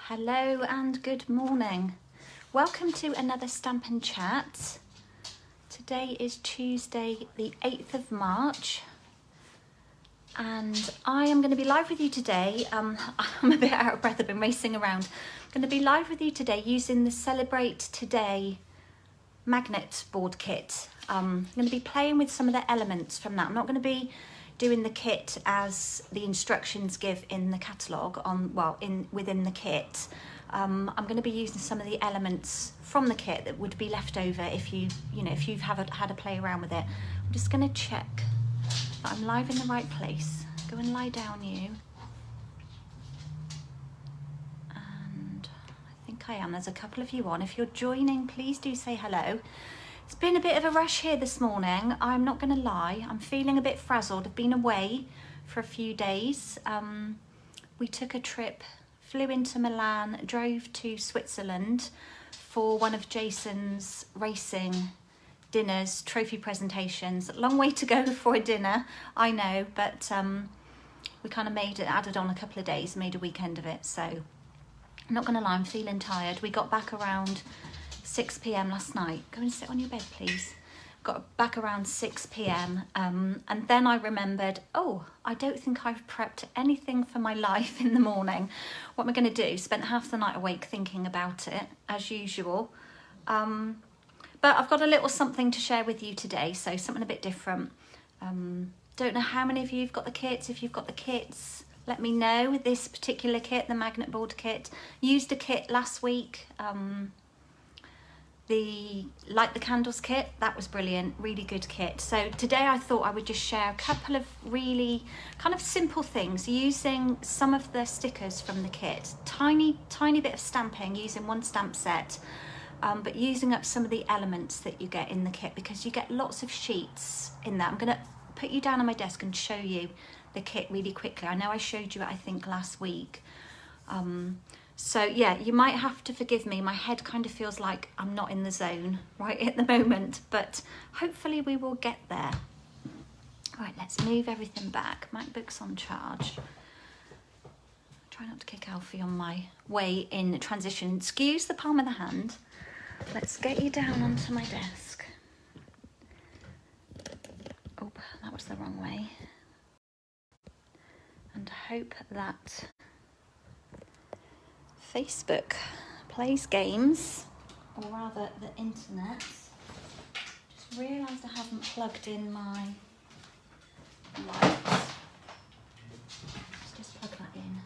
Hello and good morning. Welcome to another Stampin' Chat. Today is Tuesday the 8th of March and I am going to be live with you today. I'm a bit out of breath, I've been racing around. I'm going to be live with you today using the Celebrate Today magnet board kit. I'm going to be playing with some of the elements from that. I'm not going to be doing the kit as the instructions give in the catalogue within the kit. I'm going to be using some of the elements from the kit that would be left over if you've had a play around with it. I'm just going to check that I'm live in the right place. Go and lie down, you. And I think I am. There's a couple of you on. If you're joining, please do say hello. It's been a bit of a rush here this morning, I'm not going to lie. I'm feeling a bit frazzled. I've been away for a few days. We took a trip, flew into Milan, drove to Switzerland for one of Jason's racing dinners, trophy presentations. Long way to go for a dinner, I know, but we kind of added on a couple of days, made a weekend of it. So I'm not going to lie, I'm feeling tired. We got back around 6 p.m. last night. Go and sit on your bed, please. Got back around 6 p.m. And then I remembered, oh, I don't think I've prepped anything for my life in the morning. What am I going to do? Spent half the night awake thinking about it, as usual. But I've got a little something to share with you today, so something a bit different. Don't know how many of you have got the kits. If you've got the kits, let me know. This particular kit, the magnet board kit, used a kit last week. The Light the Candles kit, that was brilliant, really good kit. So today I thought I would just share a couple of really kind of simple things using some of the stickers from the kit. Tiny bit of stamping using one stamp set, but using up some of the elements that you get in the kit because you get lots of sheets in that. I'm going to put you down on my desk and show you the kit really quickly. I know I showed you it, I think, last week. So yeah, you might have to forgive me. My head kind of feels like I'm not in the zone right at the moment, but hopefully we will get there. Right, let's move everything back. MacBook's on charge. Try not to kick Alfie on my way in transition. Excuse the palm of the hand. Let's get you down onto my desk. Oh, that was the wrong way. And hope that Facebook plays games, or rather the internet. Just realised I haven't plugged in my light. Let's just plug that in.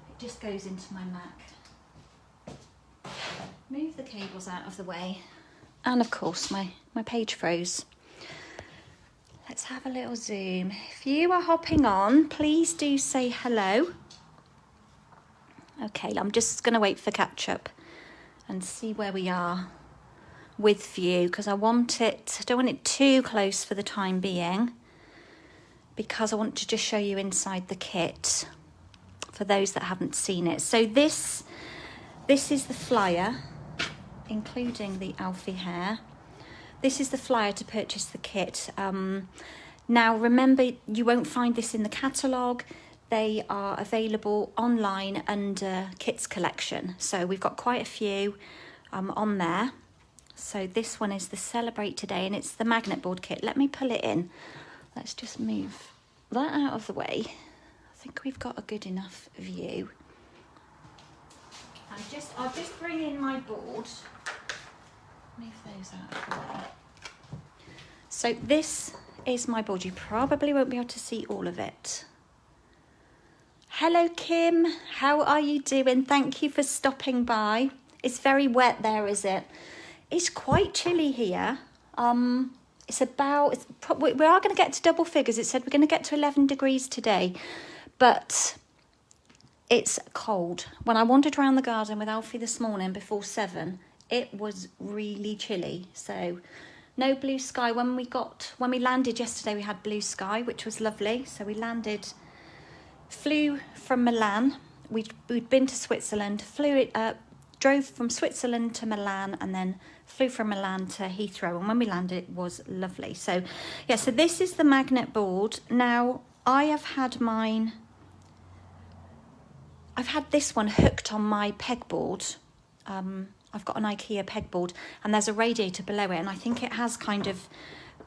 It just goes into my Mac. Move the cables out of the way. And of course my page froze. Let's have a little zoom. If you are hopping on, please do say hello. Okay, I'm just going to wait for catch up and see where we are with view because I don't want it too close for the time being because I want to just show you inside the kit for those that haven't seen it. So this is the flyer, including the Alfie hair. This is the flyer to purchase the kit. Now remember, you won't find this in the catalogue. They are available online under Kits Collection. So we've got quite a few on there. So this one is the Celebrate Today and it's the magnet board kit. Let me pull it in. Let's just move that out of the way. I think we've got a good enough view. I'll just bring in my board. Move those out of the way. So this is my board. You probably won't be able to see all of it. Hello Kim, how are you doing? Thank you for stopping by. It's very wet there, is it? It's quite chilly here. We are going to get to double figures. It said we're going to get to 11 degrees today, but it's cold. When I wandered around the garden with Alfie this morning before 7, it was really chilly. So no blue sky. When we landed yesterday, we had blue sky, which was lovely. So we flew from Milan. We'd been to Switzerland, drove from Switzerland to Milan and then flew from Milan to Heathrow. And when we landed, it was lovely. So yeah, so this is the magnet board. Now I have had mine I've had this one hooked on my pegboard. I've got an IKEA pegboard and there's a radiator below it, and I think it has kind of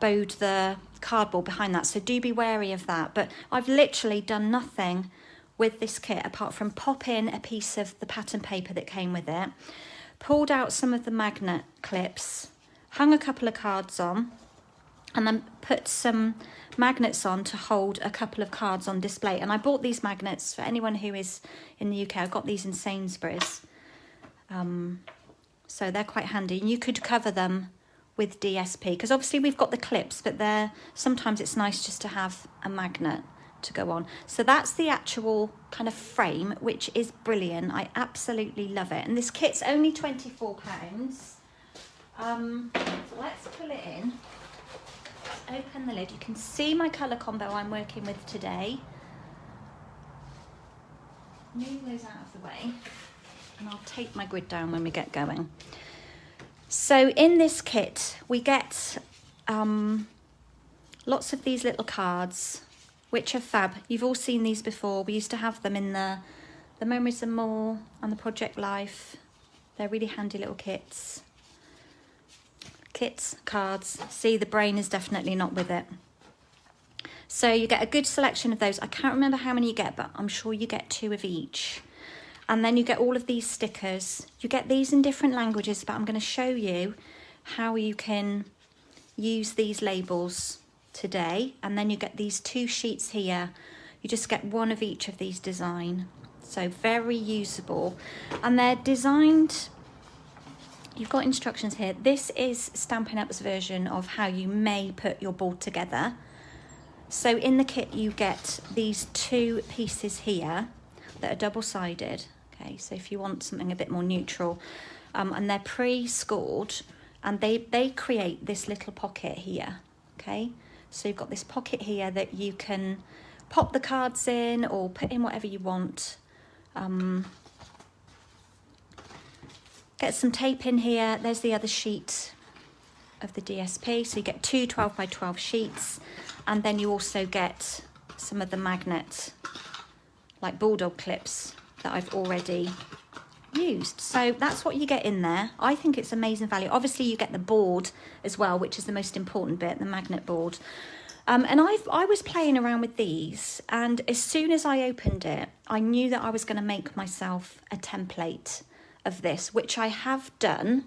bowed the cardboard behind that, so do be wary of that. But I've literally done nothing with this kit apart from pop in a piece of the pattern paper that came with it, pulled out some of the magnet clips, hung a couple of cards on, and then put some magnets on to hold a couple of cards on display. And I bought these magnets for anyone who is in the UK. I got these in Sainsbury's. So they're quite handy. And you could cover them with DSP, because obviously we've got the clips, but sometimes it's nice just to have a magnet to go on. So that's the actual kind of frame, which is brilliant. I absolutely love it. And this kit's only £24. So let's pull it in. Open the lid. You can see my colour combo I'm working with today. Move those out of the way and I'll take my grid down when we get going. So in this kit we get lots of these little cards, which are fab. You've all seen these before. We used to have them in the Memories and More and the Project Life. They're really handy little kits. Cards. See, the brain is definitely not with it. So you get a good selection of those. I can't remember how many you get, but I'm sure you get 2 of each. And then you get all of these stickers. You get these in different languages, but I'm going to show you how you can use these labels today. And then you get these 2 sheets here. You just get 1 of each of these design. So very usable. And they're designed... You've got instructions here. This is Stampin' Up's version of how you may put your board together. So in the kit you get these 2 pieces here that are double-sided. Okay, so if you want something a bit more neutral, and they're pre-scored, and they create this little pocket here. Okay, so you've got this pocket here that you can pop the cards in or put in whatever you want. Get some tape in here. There's the other sheet of the DSP. So you get 2 12 by 12 sheets, and then you also get some of the magnet, like bulldog clips that I've already used. So that's what you get in there. I think it's amazing value. Obviously you get the board as well, which is the most important bit, the magnet board. And I was playing around with these, and as soon as I opened it, I knew that I was going to make myself a template of this, which I have done.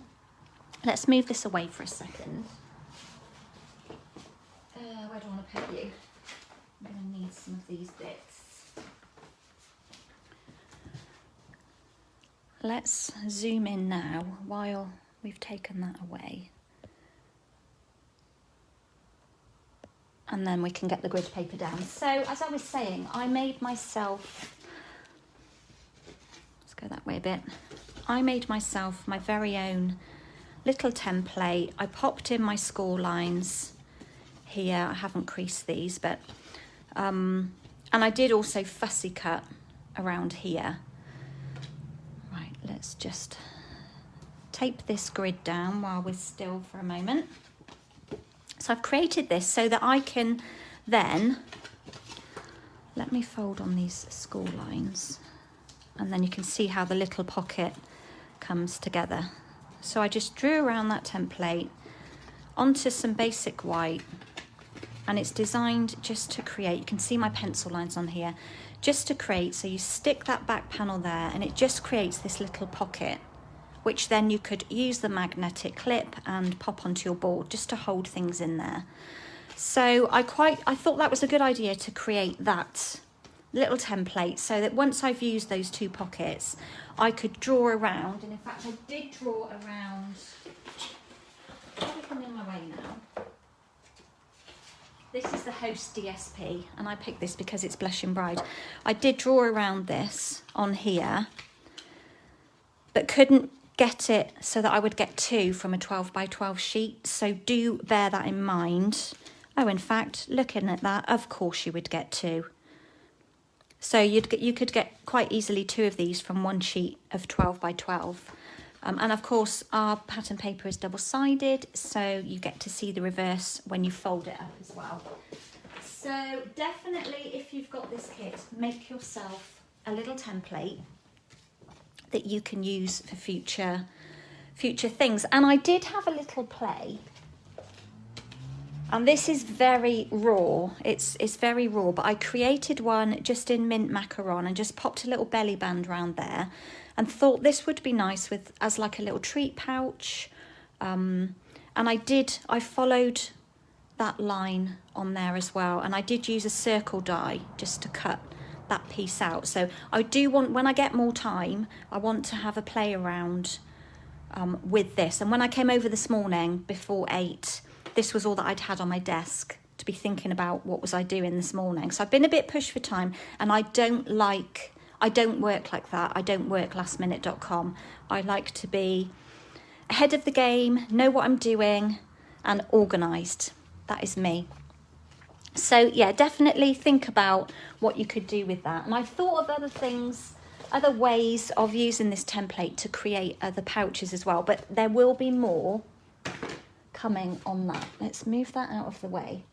Let's move this away for a second. Where do I want to put you? I'm going to need some of these bits. Let's zoom in now while we've taken that away. And then we can get the grid paper down. So as I was saying, I made myself, let's go that way a bit. I made myself my very own little template. I popped in my score lines here. I haven't creased these, but, and I did also fussy cut around here. Right, let's just tape this grid down while we're still for a moment. So I've created this so that I can then, let me fold on these score lines, and then you can see how the little pocket comes together. So I just drew around that template onto some basic white, and it's designed just to create, you can see my pencil lines on here, just to create, so you stick that back panel there and it just creates this little pocket, which then you could use the magnetic clip and pop onto your board just to hold things in there. So I thought that was a good idea to create that little template so that once I've used those 2 pockets, I could draw around. And in fact, I did draw around, everything in my way now. This is the Host DSP, and I picked this because it's Blushing Bride. I did draw around this on here, but couldn't get it so that I would get 2 from a 12 by 12 sheet. So do bear that in mind. Oh, in fact, looking at that, of course you would get 2. So you could get quite easily 2 of these from 1 sheet of 12 by 12. And of course, our pattern paper is double-sided, so you get to see the reverse when you fold it up as well. So definitely, if you've got this kit, make yourself a little template that you can use for future things. And I did have a little play, and this is very raw. It's very raw, but I created one just in mint macaron and just popped a little belly band around there, and thought this would be nice with as like a little treat pouch. And I followed that line on there as well, and I did use a circle die just to cut that piece out. So I do want, when I get more time, I want to have a play around with this. And when I came over this morning before 8, this was all that I'd had on my desk to be thinking about what was I doing this morning. So I've been a bit pushed for time, and I don't work like that. I don't work lastminute.com. I like to be ahead of the game, know what I'm doing, and organised. That is me. So yeah, definitely think about what you could do with that. And I thought of other things, other ways of using this template to create other pouches as well, but there will be more coming on that. Let's move that out of the way.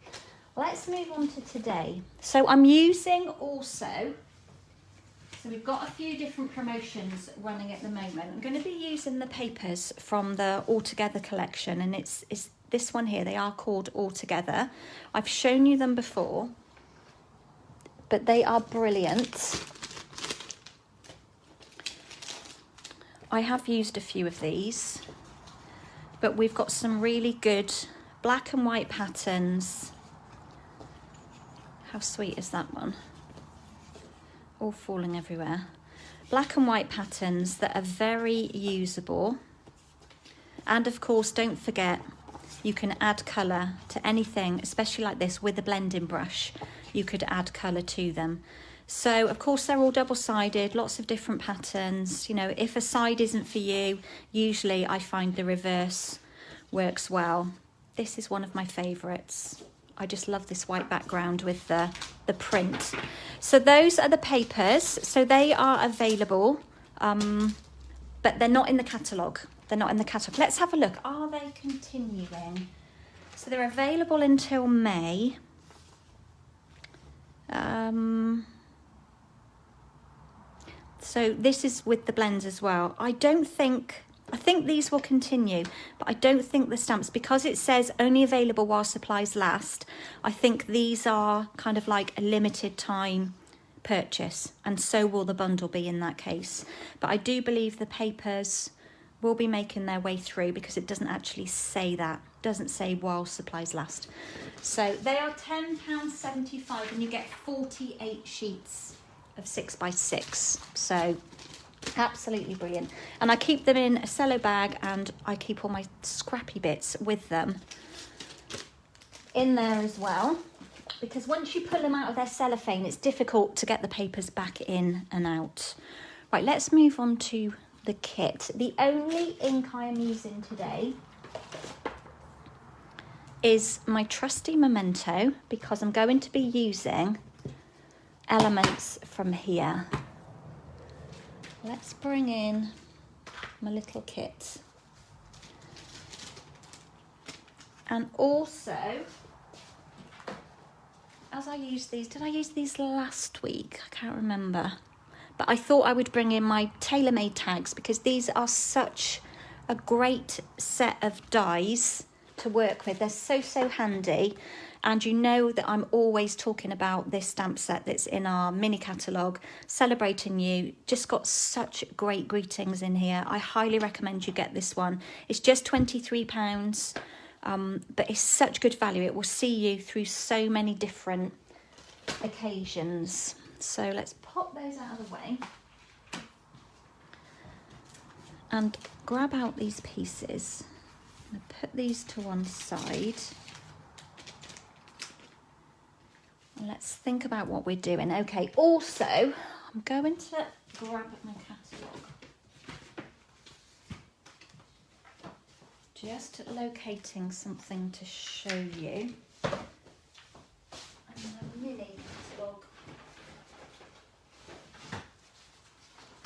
Let's move on to today. So I'm using also, so we've got a few different promotions running at the moment. I'm going to be using the papers from the All Together collection, and it's this one here. They are called All Together. I've shown you them before, but they are brilliant. I have used a few of these, but we've got some really good black and white patterns. How sweet is that one? All falling everywhere. Black and white patterns that are very usable. And of course, don't forget, you can add colour to anything, especially like this with a blending brush. You could add colour to them. So of course they're all double-sided, lots of different patterns. You know, if a side isn't for you, usually I find the reverse works well. This is one of my favourites. I just love this white background with the print. So those are the papers. So they are available, but they're not in the catalogue. They're not in the catalogue. Let's have a look. Are they continuing? So they're available until May. So this is with the blends as well. I think these will continue, but I don't think the stamps, because it says only available while supplies last, I think these are kind of like a limited time purchase, and so will the bundle be in that case. But I do believe the papers will be making their way through, because it doesn't actually say that. It doesn't say while supplies last. So they are £10.75, and you get 48 sheets of 6x6. So absolutely brilliant. And I keep them in a cello bag, and I keep all my scrappy bits with them in there as well, because once you pull them out of their cellophane, it's difficult to get the papers back in and out. Right, let's move on to the kit. The only ink I am using today is my trusty Memento, because I'm going to be using elements from here. Let's bring in my little kit. And also, as I use these, did I use these last week? I can't remember. But I thought I would bring in my tailor-made tags, because these are such a great set of dies to work with. They're so handy. And you know that I'm always talking about this stamp set that's in our mini catalogue, Celebrating You. Just got such great greetings in here. I highly recommend you get this one. It's just £23, but it's such good value. It will see you through so many different occasions. So let's pop those out of the way and grab out these pieces. I'm going to put these to one side. And let's think about what we're doing. Okay, also, I'm going to grab my catalogue. Just locating something to show you. And my mini catalogue.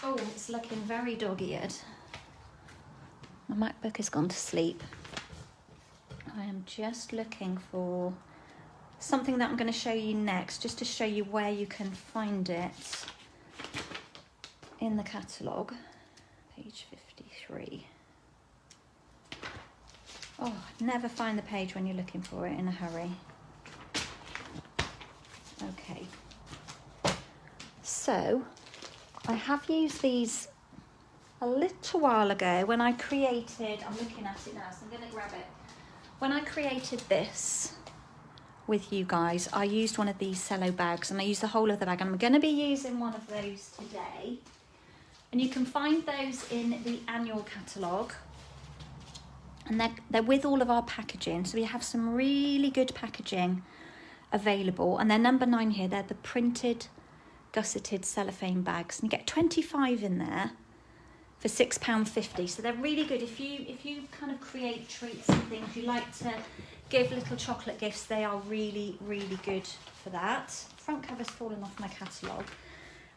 Oh, it's looking very dog-eared. My MacBook has gone to sleep. I am just looking for something that I'm going to show you next, just to show you where you can find it. in the catalogue, page 53. Oh, never find the page when you're looking for it in a hurry. Okay. So, I have used these a little while ago when I created, I'm looking at it now, so I'm going to grab it. When I created this with you guys, I used one of these cello bags, and I used the whole of the bag, and I'm going to be using one of those today. And you can find those in the annual catalogue. And they're with all of our packaging. So we have some really good packaging available. And they're number 9 here. They're the printed gusseted cellophane bags. And you get 25 in there for £6.50. So they're really good. If you kind of create treats and things, you like to give little chocolate gifts, they are really, really good for that. Front cover's fallen off my catalogue.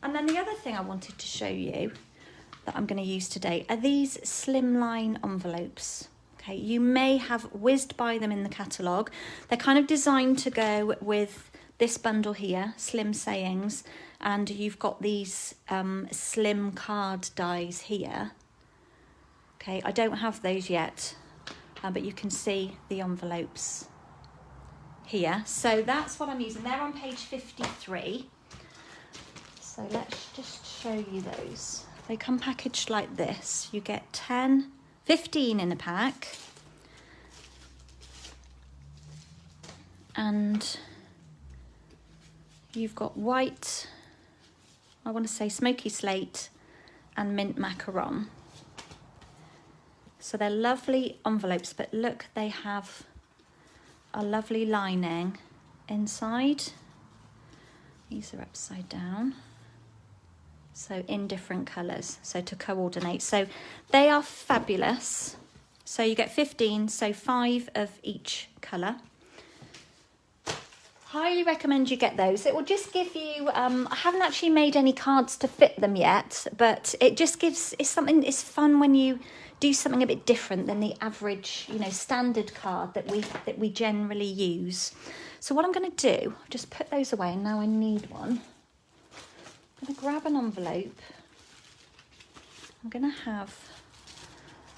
And then the other thing I wanted to show you that I'm going to use today are these slimline envelopes. Okay, you may have whizzed by them in the catalogue. They're kind of designed to go with this bundle here, Slim Sayings, and you've got these slim card dies here. Okay, I don't have those yet, but you can see the envelopes here. So that's what I'm using. They're on page 53. So let's just show you those. They come packaged like this. You get 15 in a pack, and you've got white, I want to say smoky slate, and mint macaron. So they're lovely envelopes, but look, they have a lovely lining inside. These are upside down. So in different colours, so to coordinate. So they are fabulous. So you get 15, so 5 of each colour. Highly recommend you get those. It will just give you, I haven't actually made any cards to fit them yet, but it just gives, it's fun when you do something a bit different than the average, standard card that we generally use. So what I'm going to do, just put those away, and now I need one. I'm going to grab an envelope. I'm going to have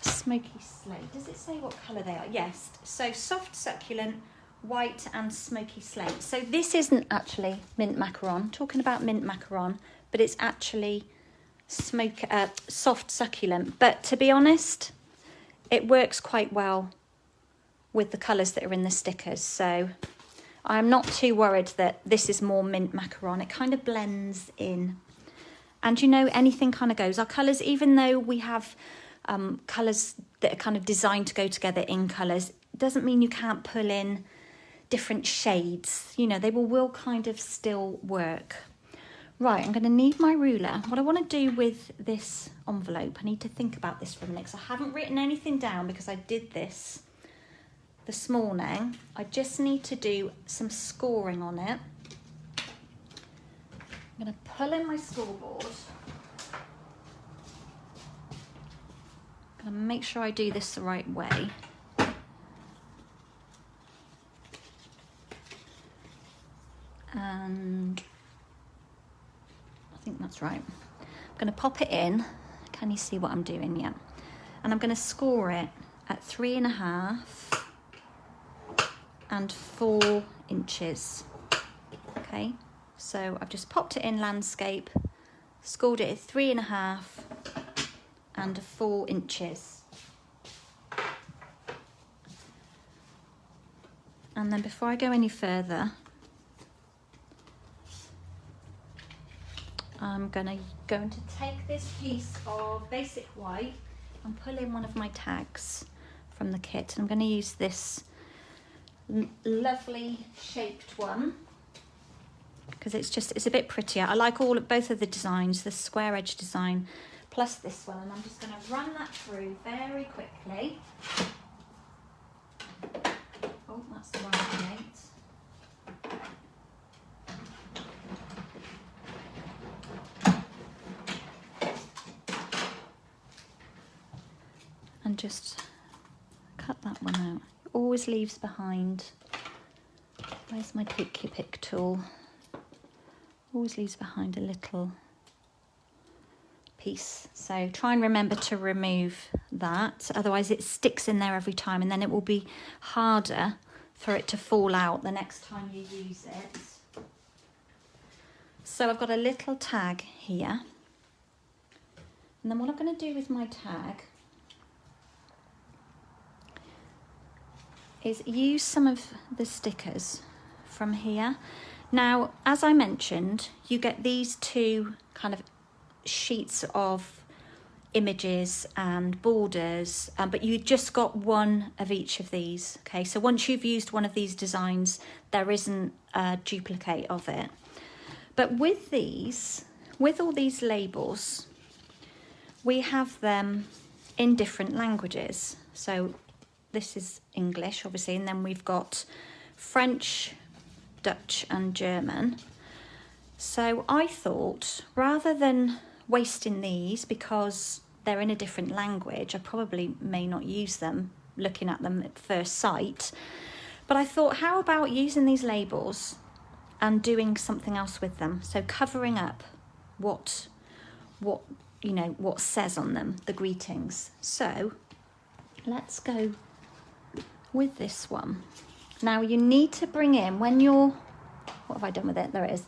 a smoky slate. Does it say what colour they are? Yes. So soft succulent, white and smoky slate. So this isn't actually mint macaron. Talking about mint macaron, but it's actually soft succulent. But to be honest, it works quite well with the colours that are in the stickers. So I'm not too worried that this is more mint macaron. It kind of blends in. And anything kind of goes. Our colours, even though we have colours that are kind of designed to go together in colours, doesn't mean you can't pull in different shades. They will kind of still work. Right, I'm going to need my ruler. What I want to do with this envelope, I need to think about this for a minute, because I haven't written anything down because I did this morning. I just need to do some scoring on it. I'm going to pull in my scoreboard. I'm going to make sure I do this the right way. And I think that's right. I'm going to pop it in. Can you see what I'm doing? Yeah. And I'm going to score it at 3.5 and 4 inches. Okay. So I've just popped it in landscape, scored it at 3.5 and 4 inches. And then before I go any further, I'm going to take this piece of basic white and pull in one of my tags from the kit. I'm going to use this lovely shaped one, because it's a bit prettier. I like both of the designs, the square edge design plus this one, and I'm just going to run that through very quickly. Oh, that's the one I made. And just cut that one out. It always leaves behind. Where's my take your pick tool? Always leaves behind a little piece. So try and remember to remove that, otherwise it sticks in there every time and then it will be harder for it to fall out the next time you use it. So I've got a little tag here, and then what I'm going to do with my tag is use some of the stickers from here. Now, as I mentioned, you get these two kind of sheets of images and borders, but you just got one of each of these. Okay, so once you've used one of these designs, there isn't a duplicate of it. But with these, with all these labels, we have them in different languages. So this is English, obviously, and then we've got French, Dutch and German. So I thought, rather than wasting these because they're in a different language, I probably may not use them looking at them at first sight, but I thought, how about using these labels and doing something else with them? So covering up what you know, what says on them, the greetings. So let's go with this one. Now you need to bring in, when you're, what have I done with it? There it is.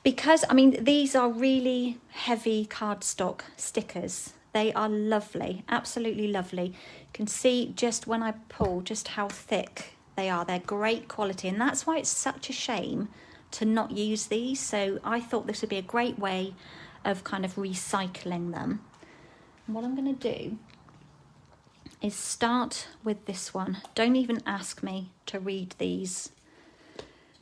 Because, I mean, these are really heavy cardstock stickers. They are lovely, absolutely lovely. You can see just when I pull just how thick they are. They're great quality, and that's why it's such a shame to not use these. So I thought this would be a great way of kind of recycling them. And what I'm going to do is start with this one. Don't even ask me to read these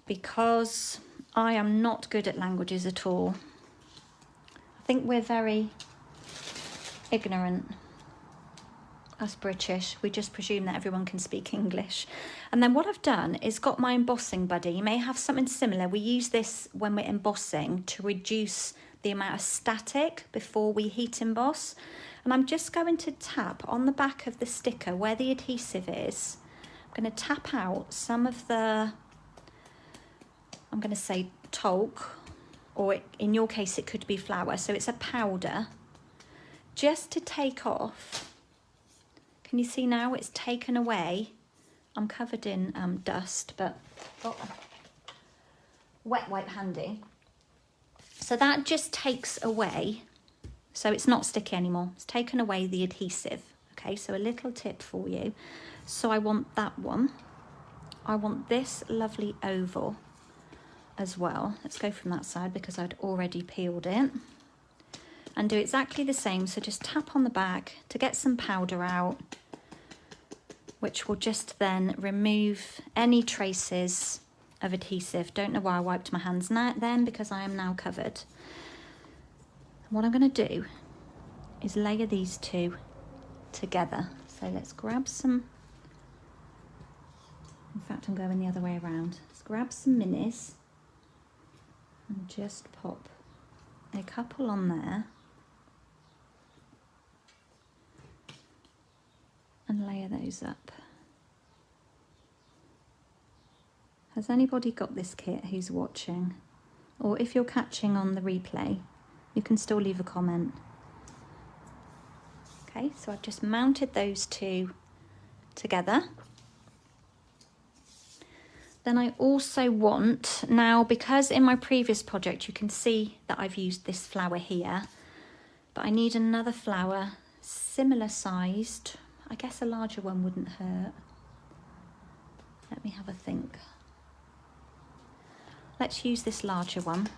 because I am not good at languages at all. I think we're very ignorant. Us British, we just presume that everyone can speak English. And then what I've done is got my embossing buddy. You may have something similar. We use this when we're embossing to reduce the amount of static before we heat emboss. And I'm just going to tap on the back of the sticker where the adhesive is. I'm going to tap out some of the, I'm going to say talc, or in your case it could be flour, so it's a powder, just to take off. Can you see now it's taken away? I'm covered in dust, but got a wet wipe handy. So that just takes away, so it's not sticky anymore. It's taken away the adhesive. Okay, so a little tip for you. So I want that one. I want this lovely oval as well. Let's go from that side because I'd already peeled it. And do exactly the same. So just tap on the back to get some powder out, which will just then remove any traces of adhesive. Don't know why I wiped my hands then, because I am now covered. What I'm going to do is layer these two together. So let's grab some, in fact I'm going the other way around. Let's grab some minis and just pop a couple on there and layer those up. Has anybody got this kit who's watching? Or if you're catching on the replay, you can still leave a comment. Okay, so I've just mounted those two together. Then I also want, now because in my previous project you can see that I've used this flower here, but I need another flower similar sized. I guess a larger one wouldn't hurt. Let me have a think. Let's use this larger one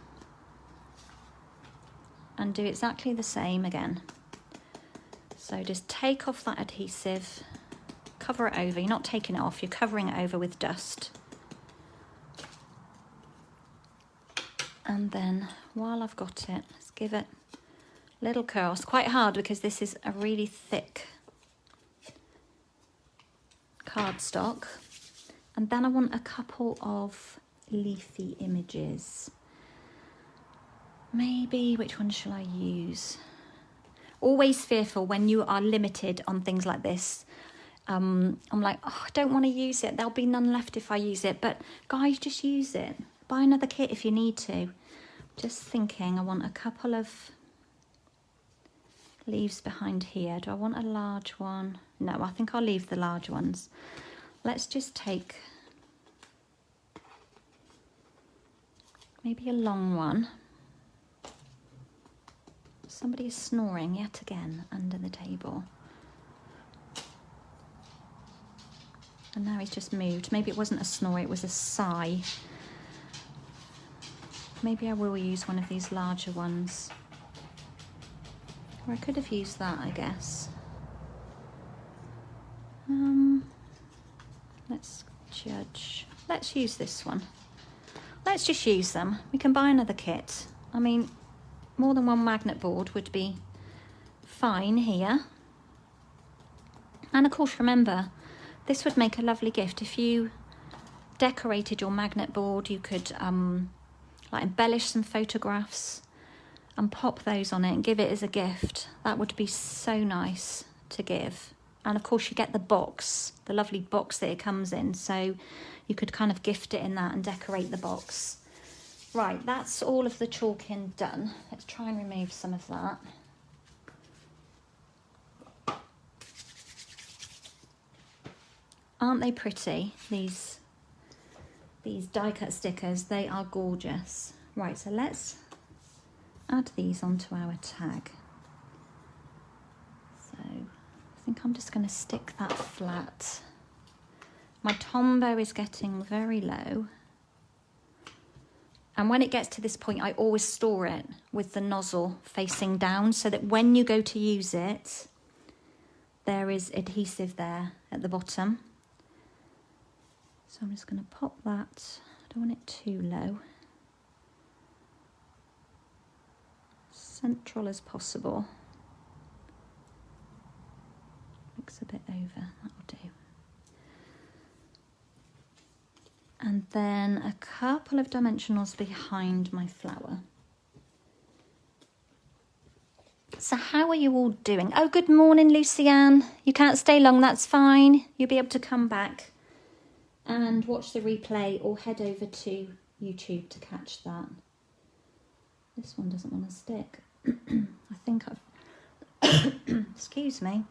and do exactly the same again. So just take off that adhesive, cover it over. You're not taking it off, you're covering it over with dust. And then while I've got it, let's give it a little curl. It's quite hard because this is a really thick cardstock. And then I want a couple of leafy images. Maybe, which one shall I use? Always fearful when you are limited on things like this. I'm like, oh, I don't want to use it. There'll be none left if I use it. But guys, just use it. Buy another kit if you need to. Just thinking, I want a couple of leaves behind here. Do I want a large one? No, I think I'll leave the large ones. Let's just take maybe a long one. Somebody is snoring yet again under the table. And now he's just moved. Maybe it wasn't a snore, it was a sigh. Maybe I will use one of these larger ones. Or I could have used that, I guess. Let's judge. Let's use this one. Let's just use them. We can buy another kit. I mean, more than one magnet board would be fine here. And of course, remember, this would make a lovely gift. If you decorated your magnet board, you could like embellish some photographs and pop those on it and give it as a gift. That would be so nice to give. And of course you get the box, the lovely box that it comes in, so you could kind of gift it in that and decorate the box. Right, that's all of the chalking done. Let's try and remove some of that. Aren't they pretty, these die cut stickers? They are gorgeous. Right, so let's add these onto our tag. So I think I'm just going to stick that flat. My Tombow is getting very low. And when it gets to this point, I always store it with the nozzle facing down so that when you go to use it, there is adhesive there at the bottom. So I'm just going to pop that. I don't want it too low. Central as possible. Mix a bit over, that'll do. And then a couple of dimensionals behind my flower. So how are you all doing? Oh, good morning, Lucianne. You can't stay long, that's fine. You'll be able to come back and watch the replay or head over to YouTube to catch that. This one doesn't want to stick. I think I've, excuse me.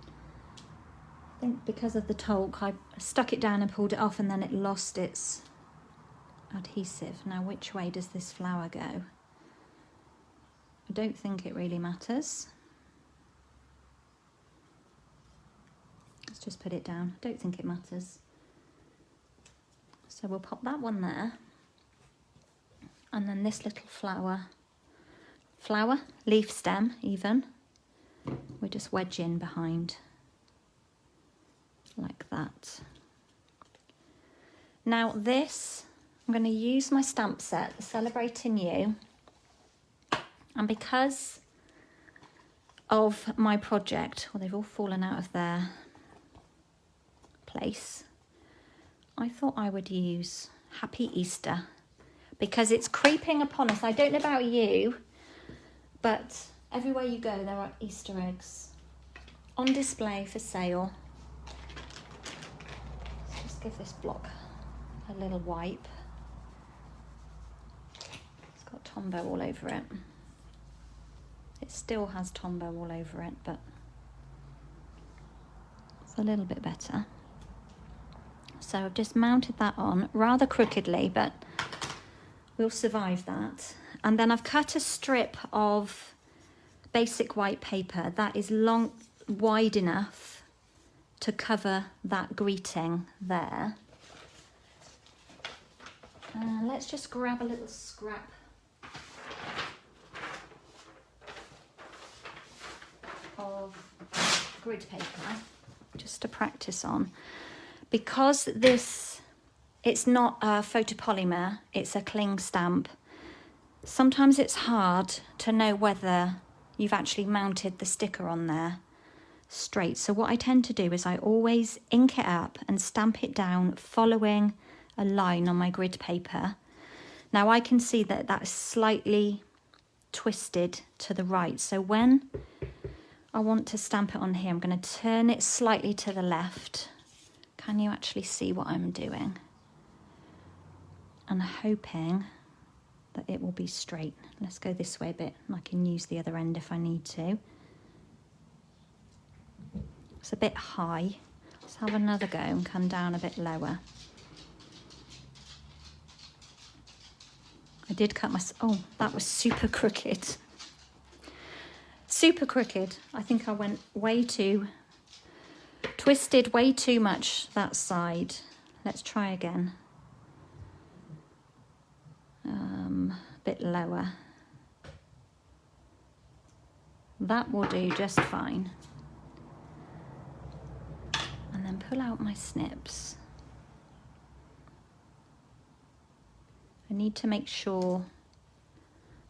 I think because of the talk, I stuck it down and pulled it off and then it lost its adhesive. Now, which way does this flower go? I don't think it really matters. Let's just put it down. I don't think it matters. So we'll pop that one there. And then this little flower, leaf stem even, we'll just wedge in behind. Like that. Now this, I'm going to use my stamp set, Celebrating You. And because of my project, well, they've all fallen out of their place, I thought I would use Happy Easter because it's creeping upon us. I don't know about you, but everywhere you go, there are Easter eggs on display for sale. Let's just give this block a little wipe. It's got Tombow all over it. It still has Tombow all over it, but it's a little bit better. So I've just mounted that on rather crookedly, but we'll survive that. And then I've cut a strip of basic white paper that is wide enough to cover that greeting there. Let's just grab a little scrap of grid paper just to practice on. Because it's not a photopolymer, it's a cling stamp, sometimes it's hard to know whether you've actually mounted the sticker on there straight. So what I tend to do is I always ink it up and stamp it down following a line on my grid paper. Now I can see that that's slightly twisted to the right. So when I want to stamp it on here, I'm going to turn it slightly to the left. Can you actually see what I'm doing? And hoping that it will be straight. Let's go this way a bit and I can use the other end if I need to. It's a bit high. Let's have another go and come down a bit lower. I did cut my... Oh, that was super crooked. Super crooked. I think I went way too... Twisted way too much that side. Let's try again. A bit lower. That will do just fine. And then pull out my snips. I need to make sure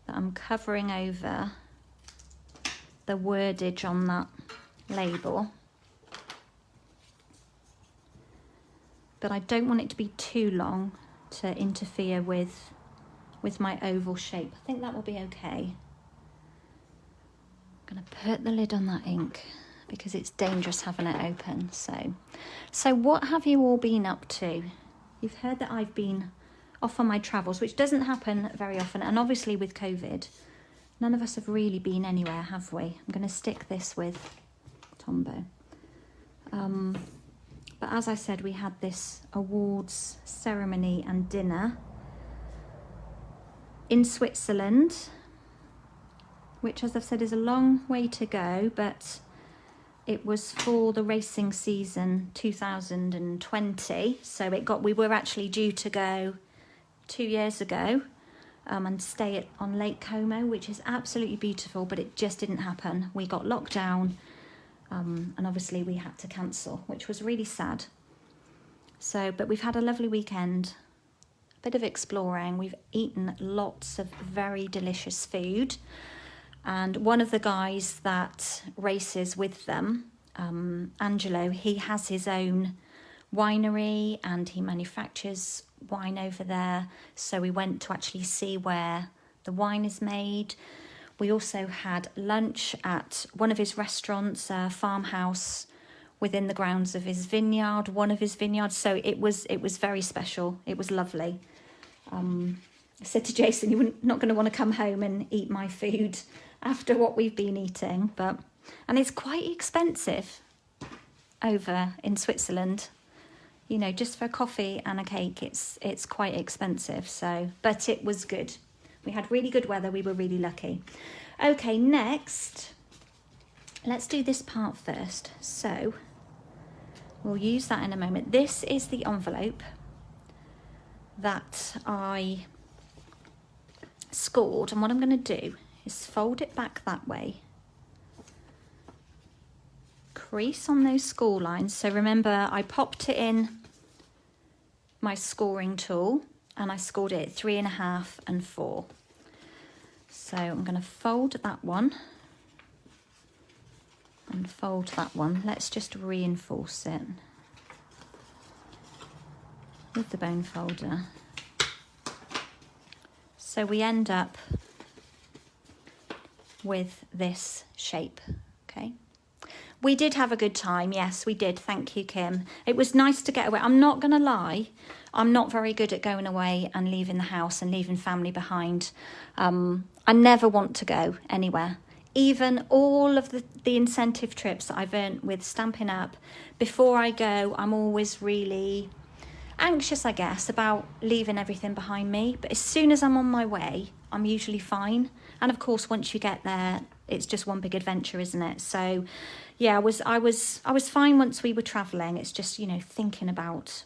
that I'm covering over the wordage on that label. But I don't want it to be too long to interfere with my oval shape. I think that will be okay. I'm going to put the lid on that ink because it's dangerous having it open. So what have you all been up to? You've heard that I've been off on my travels, which doesn't happen very often. And obviously with COVID, none of us have really been anywhere, have we? I'm going to stick this with Tombow. But as I said, we had this awards ceremony and dinner in Switzerland, which, as I've said, is a long way to go, but it was for the racing season 2020. So we were actually due to go 2 years ago and stay on Lake Como, which is absolutely beautiful, but it just didn't happen. We got locked down. And obviously we had to cancel, which was really sad. But we've had a lovely weekend, a bit of exploring. We've eaten lots of very delicious food. And one of the guys that races with them, Angelo, he has his own winery and he manufactures wine over there. So we went to actually see where the wine is made. We also had lunch at one of his restaurants, a farmhouse within the grounds of his vineyard, one of his vineyards. So it was very special. It was lovely. I said to Jason, you're not going to want to come home and eat my food after what we've been eating. And it's quite expensive over in Switzerland. You know, just for a coffee and a cake, it's quite expensive. But it was good. We had really good weather. We were really lucky. Okay, next, let's do this part first. So we'll use that in a moment. This is the envelope that I scored. And what I'm going to do is fold it back that way. Crease on those score lines. So remember, I popped it in my scoring tool and I scored it at 3.5 and 4. So I'm going to fold that one and fold that one. Let's just reinforce it with the bone folder. So we end up with this shape, okay? We did have a good time, yes, we did. Thank you, Kim. It was nice to get away. I'm not going to lie, I'm not very good at going away and leaving the house and leaving family behind. I never want to go anywhere. Even all of the incentive trips that I've earned with Stampin' Up, before I go, I'm always really anxious, I guess, about leaving everything behind me. But as soon as I'm on my way, I'm usually fine. And of course, once you get there, it's just one big adventure, isn't it? So yeah, I was fine once we were traveling. It's just, you know, thinking about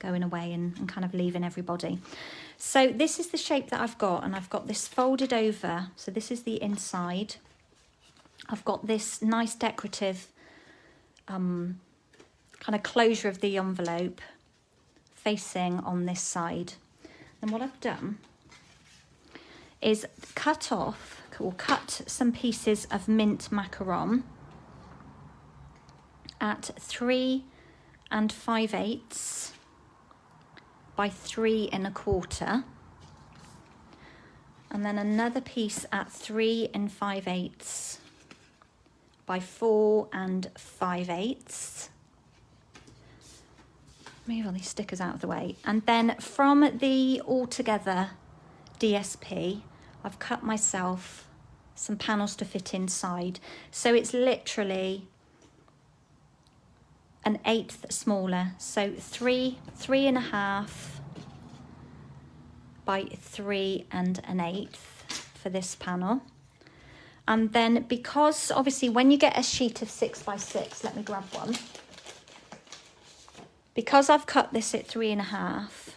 going away and kind of leaving everybody. So this is the shape that I've got, and I've got this folded over. So this is the inside. I've got this nice decorative kind of closure of the envelope facing on this side. And what I've done is cut some pieces of mint macaron at 3 5/8 by 3 1/4, and then another piece at 3 5/8 by 4 5/8. Move all these stickers out of the way, and then from the altogether DSP, I've cut myself some panels to fit inside. So it's literally an 1/8 smaller. So 3.5 by 3 1/8 for this panel. And then because obviously when you get a sheet of 6 by 6, let me grab one. Because I've cut this at 3.5,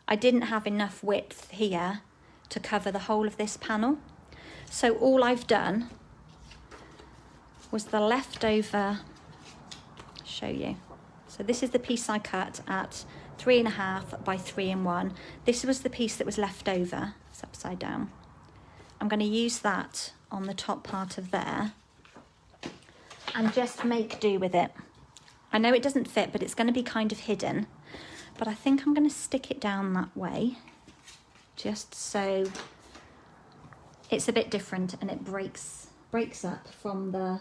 I didn't have enough width here to cover the whole of this panel. So all I've done was the leftover, show you. So this is the piece I cut at 3.5 by 3 1. This was the piece that was left over. It's upside down. I'm going to use that on the top part of there and just make do with it. I know it doesn't fit, but it's going to be kind of hidden. But I think I'm going to stick it down that way, just so it's a bit different and it breaks up from the,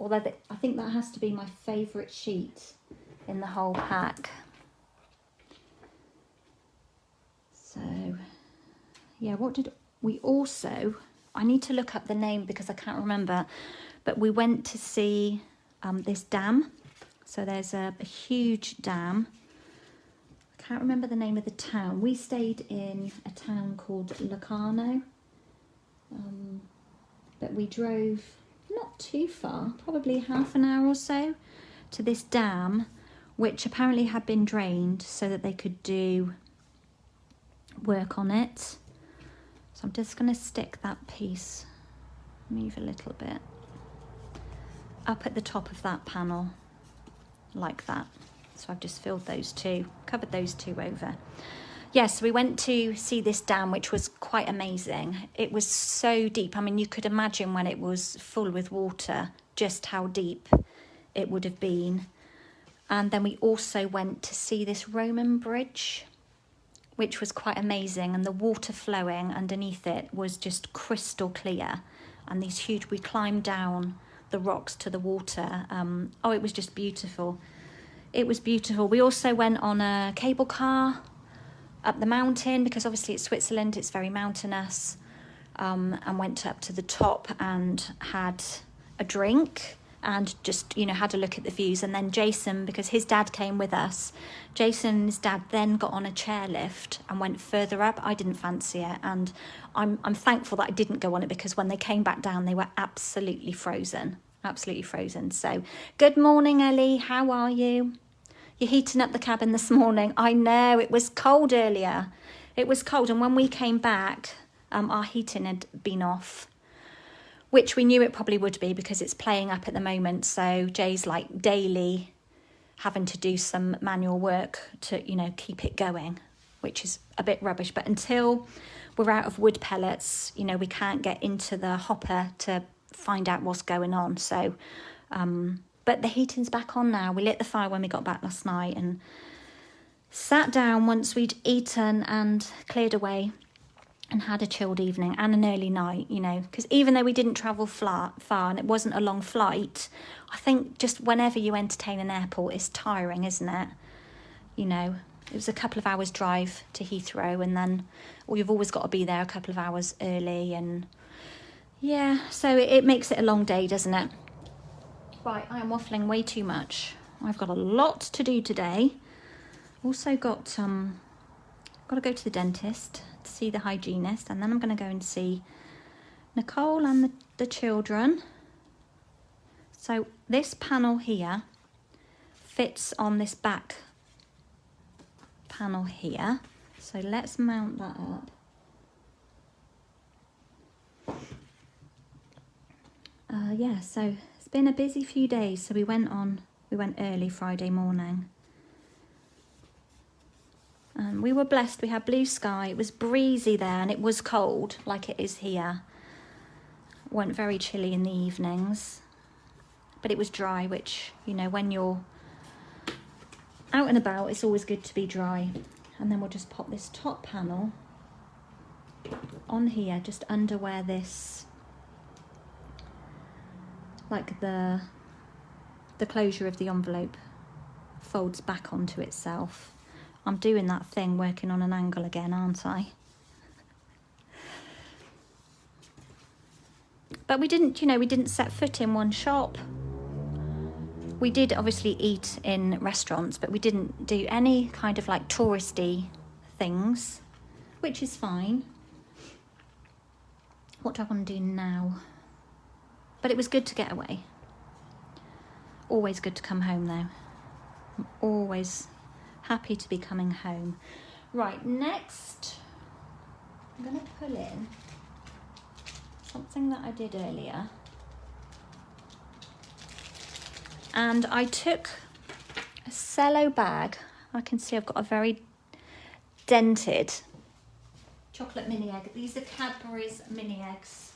although I think that has to be my favourite sheet in the whole pack. So, yeah, what did we also, I need to look up the name because I can't remember, but we went to see this dam. So there's a huge dam. I can't remember the name of the town. We stayed in a town called Locarno, but we drove not too far, probably half an hour or so, to this dam, which apparently had been drained so that they could do work on it. So I'm just going to stick that piece, move a little bit, up at the top of that panel, like that. So I've just filled those two, covered those two over. Yes, we went to see this dam, which was quite amazing. It was so deep. I mean, you could imagine when it was full with water, just how deep it would have been. And then we also went to see this Roman bridge, which was quite amazing, and the water flowing underneath it was just crystal clear, and these huge, we climbed down the rocks to the water. Oh, it was just beautiful. It was beautiful. We also went on a cable car up the mountain, because obviously it's Switzerland, it's very mountainous, and went up to the top and had a drink and just, you know, had a look at the views. And then Jason, because his dad came with us, Jason's dad then got on a chairlift and went further up. I didn't fancy it, and I'm thankful that I didn't go on it, because when they came back down they were absolutely frozen. So good morning, Ellie, how are you? You're heating up the cabin this morning. I know, it was cold earlier. It was cold, and when we came back our heating had been off, which we knew it probably would be because it's playing up at the moment. So Jay's like daily having to do some manual work to, you know, keep it going, which is a bit rubbish. But until we're out of wood pellets, you know, we can't get into the hopper to find out what's going on. So, but the heating's back on now. We lit the fire when we got back last night and sat down once we'd eaten and cleared away, and had a chilled evening and an early night, you know, because even though we didn't travel far and it wasn't a long flight, I think just whenever you entertain an airport, it's tiring, isn't it? You know, it was a couple of hours drive to Heathrow, and then, well, you've always got to be there a couple of hours early, and yeah, so it makes it a long day, doesn't it? Right, I am waffling way too much. I've got a lot to do today. Also got to go to the dentist, see the hygienist, and then I'm going to go and see Nicole and the children. So this panel here fits on this back panel here, so let's mount that up. Yeah, so it's been a busy few days. So we went early Friday morning. We were blessed, we had blue sky, it was breezy there, and it was cold like it is here. It went very chilly in the evenings, but it was dry, which, you know, when you're out and about, it's always good to be dry. And then we'll just pop this top panel on here, just under where this, like the closure of the envelope folds back onto itself. I'm doing that thing, working on an angle again, aren't I? But we didn't, you know, we didn't set foot in one shop. We did obviously eat in restaurants, but we didn't do any kind of like touristy things, which is fine. What do I want to do now? But it was good to get away. Always good to come home though. I'm always happy to be coming home. Right, next I'm going to pull in something that I did earlier. And I took a cello bag. I can see I've got a very dented chocolate mini egg. These are Cadbury's mini eggs.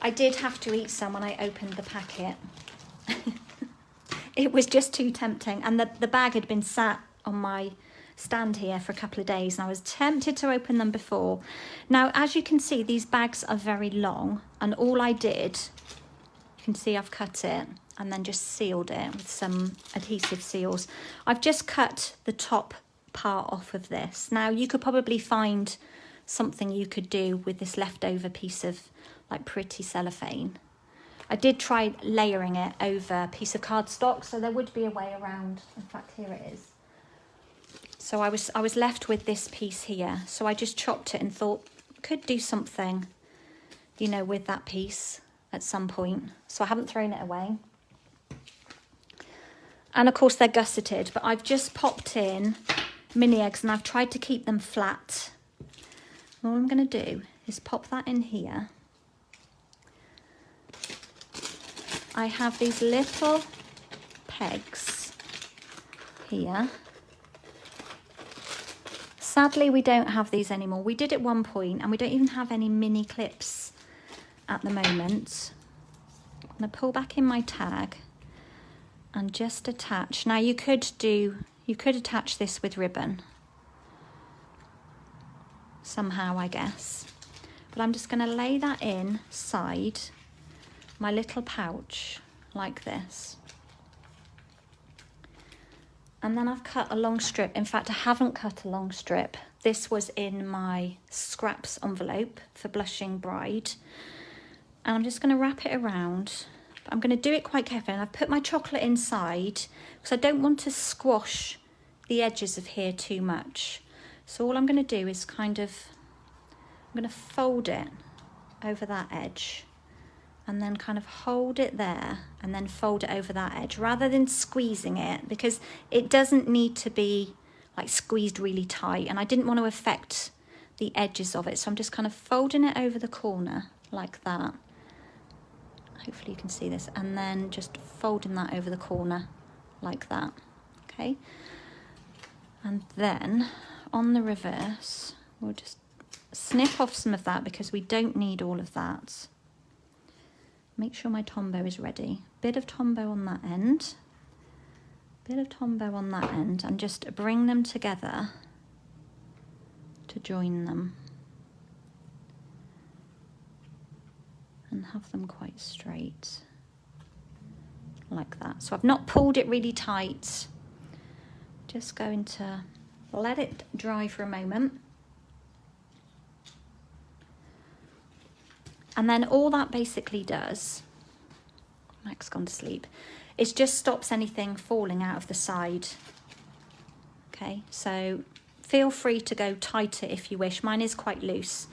I did have to eat some when I opened the packet. It was just too tempting. And the bag had been sat on my stand here for a couple of days and I was tempted to open them before. Now, as you can see, these bags are very long, and all I did, you can see I've cut it and then just sealed it with some adhesive seals. I've just cut the top part off of this. Now, you could probably find something you could do with this leftover piece of like pretty cellophane. I did try layering it over a piece of cardstock, so there would be a way around. In fact, here it is. So I was left with this piece here. So I just chopped it and thought, could do something, you know, with that piece at some point. So I haven't thrown it away. And of course they're gusseted, but I've just popped in mini eggs and I've tried to keep them flat. And all I'm going to do is pop that in here. I have these little pegs here. Sadly, we don't have these anymore. We did at one point, and we don't even have any mini clips at the moment. I'm going to pull back in my tag and just attach. Now, you could attach this with ribbon somehow, I guess. But I'm just going to lay that inside my little pouch like this. And then I've cut a long strip. In fact, I haven't cut a long strip. This was in my scraps envelope for Blushing Bride. And I'm just going to wrap it around. But I'm going to do it quite carefully. And I've put my chocolate inside because I don't want to squash the edges of here too much. So all I'm going to do is I'm going to fold it over that edge. And then kind of hold it there and then fold it over that edge rather than squeezing it, because it doesn't need to be like squeezed really tight, and I didn't want to affect the edges of it. So I'm just kind of folding it over the corner like that. Hopefully you can see this, and then just folding that over the corner like that. Okay. And then on the reverse, we'll just snip off some of that because we don't need all of that. Make sure my Tombow is ready. Bit of Tombow on that end. Bit of Tombow on that end. And just bring them together to join them. And have them quite straight. Like that. So I've not pulled it really tight. Just going to let it dry for a moment. And then all that basically does, Mac's gone to sleep, is just stops anything falling out of the side. Okay, so feel free to go tighter if you wish. Mine is quite loose,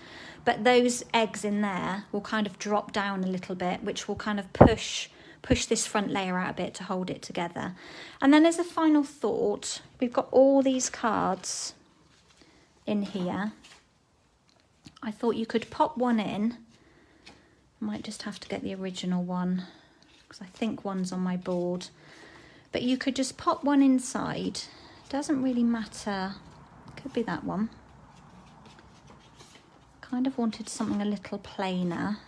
but those eggs in there will kind of drop down a little bit, which will kind of push this front layer out a bit to hold it together. And then as a final thought, we've got all these cards in here. I thought you could pop one in. Might just have to get the original one because I think one's on my board. But you could just pop one inside. Doesn't really matter. Could be that one. Kind of wanted something a little plainer.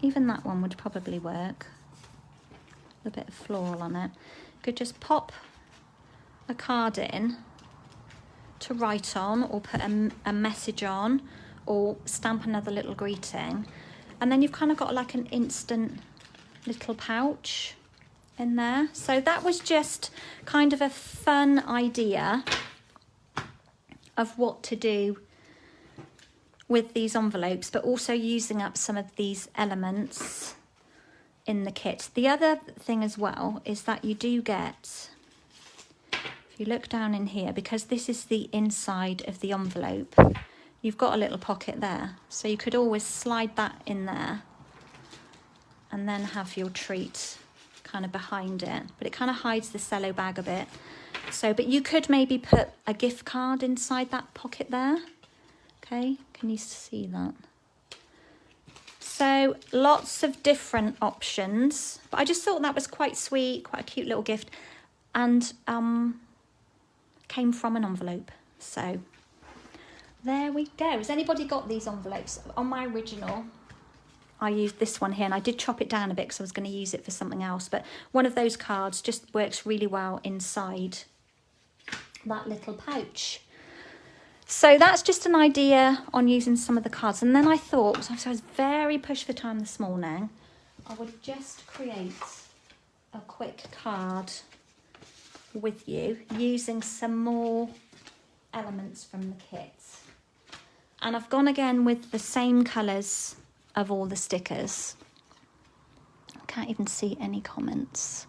Even that one would probably work. A bit of floral on it. Could just pop a card in to write on, or put a message on, or stamp another little greeting. And then you've kind of got like an instant little pouch in there. So that was just kind of a fun idea of what to do with these envelopes, but also using up some of these elements in the kit. The other thing as well is that you do get, if you look down in here, because this is the inside of the envelope, you've got a little pocket there. So you could always slide that in there and then have your treat kind of behind it. But it kind of hides the cello bag a bit. So, but you could maybe put a gift card inside that pocket there. Okay, can you see that? So lots of different options, but I just thought that was quite sweet, quite a cute little gift, and came from an envelope. So there we go. Has anybody got these envelopes? On my original, I used this one here, and I did chop it down a bit because I was going to use it for something else, but one of those cards just works really well inside that little pouch. So that's just an idea on using some of the cards. And then I thought, so I was very pushed for time this morning, I would just create a quick card with you using some more elements from the kit. And I've gone again with the same colours of all the stickers. I can't even see any comments.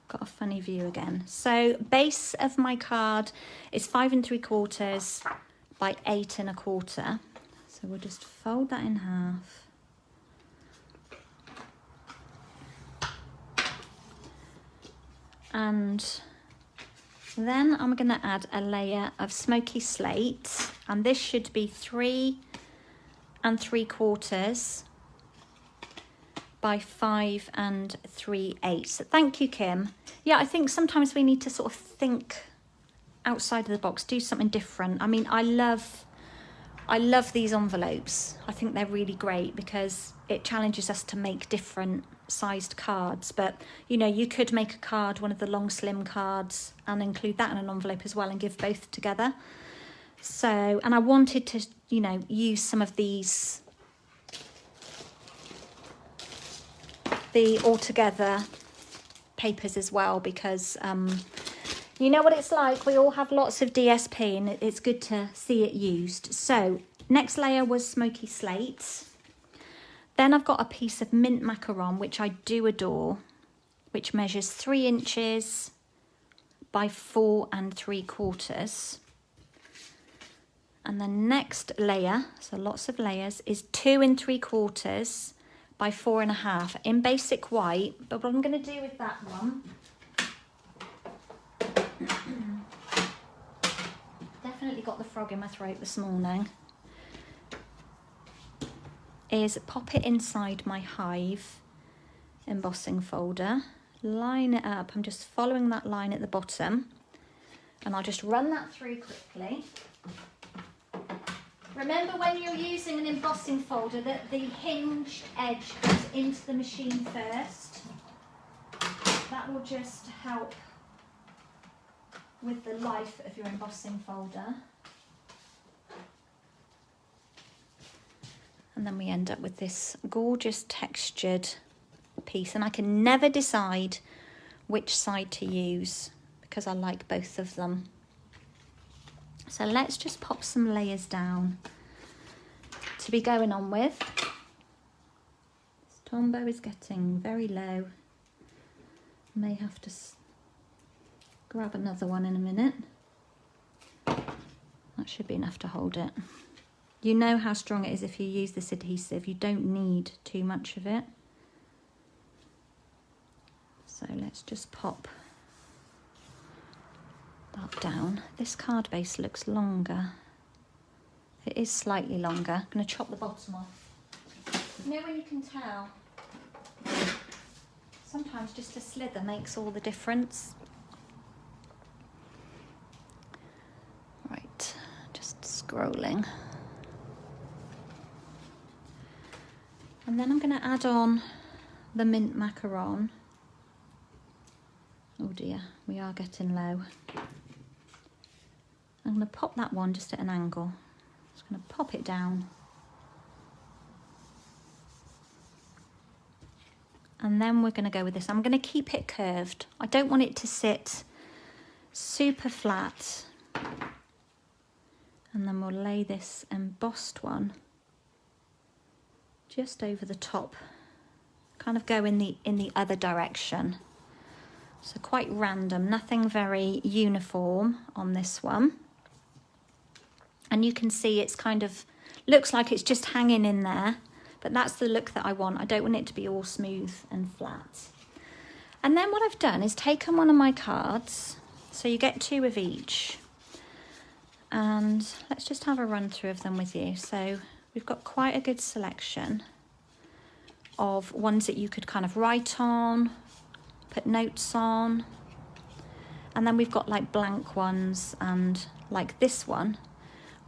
Got a funny view again. So base of my card is 5 3/4 by 8 1/4. So we'll just fold that in half. And then I'm going to add a layer of smoky slate, and this should be 3 3/4 by 5 3/8. Thank you, Kim. Yeah, I think sometimes we need to sort of think outside of the box, do something different. I mean, I love these envelopes. I think they're really great because it challenges us to make different sized cards. But, you know, you could make a card, one of the long slim cards, and include that in an envelope as well and give both together. So, and I wanted to, you know, use some of these, the altogether papers as well, because you know what it's like, we all have lots of DSP and it's good to see it used. So next layer was smoky slate. Then I've got a piece of mint macaron, which I do adore, which measures 3 inches by 4 3/4. And the next layer, so lots of layers, is 2 3/4 by 4 1/2 in basic white. But what I'm going to do with that one, definitely got the frog in my throat this morning, is pop it inside my Hive embossing folder, line it up. I'm just following that line at the bottom, and I'll just run that through quickly. Remember, when you're using an embossing folder, that the hinged edge goes into the machine first. That will just help with the life of your embossing folder. And then we end up with this gorgeous textured piece. And I can never decide which side to use because I like both of them. So let's just pop some layers down to be going on with. This Tombow is getting very low. May have to grab another one in a minute. That should be enough to hold it. You know how strong it is if you use this adhesive. You don't need too much of it. So let's just pop that down. This card base looks longer. It is slightly longer. I'm going to chop the bottom off. You know when you can tell? Sometimes just a slither makes all the difference. Right, just scrolling. And then I'm going to add on the mint macaron. Oh dear, we are getting low. I'm going to pop that one just at an angle. Just going to pop it down. And then we're going to go with this. I'm going to keep it curved. I don't want it to sit super flat And then we'll lay this embossed one just over the top, kind of go in the other direction. So quite random, nothing very uniform on this one. And you can see it's kind of, looks like it's just hanging in there, but that's the look that I want. I don't want it to be all smooth and flat. And then what I've done is taken one of my cards, so you get 2 of each. And let's just have a run through of them with you. So we've got quite a good selection of ones that you could kind of write on, put notes on. And then we've got like blank ones, and like this one,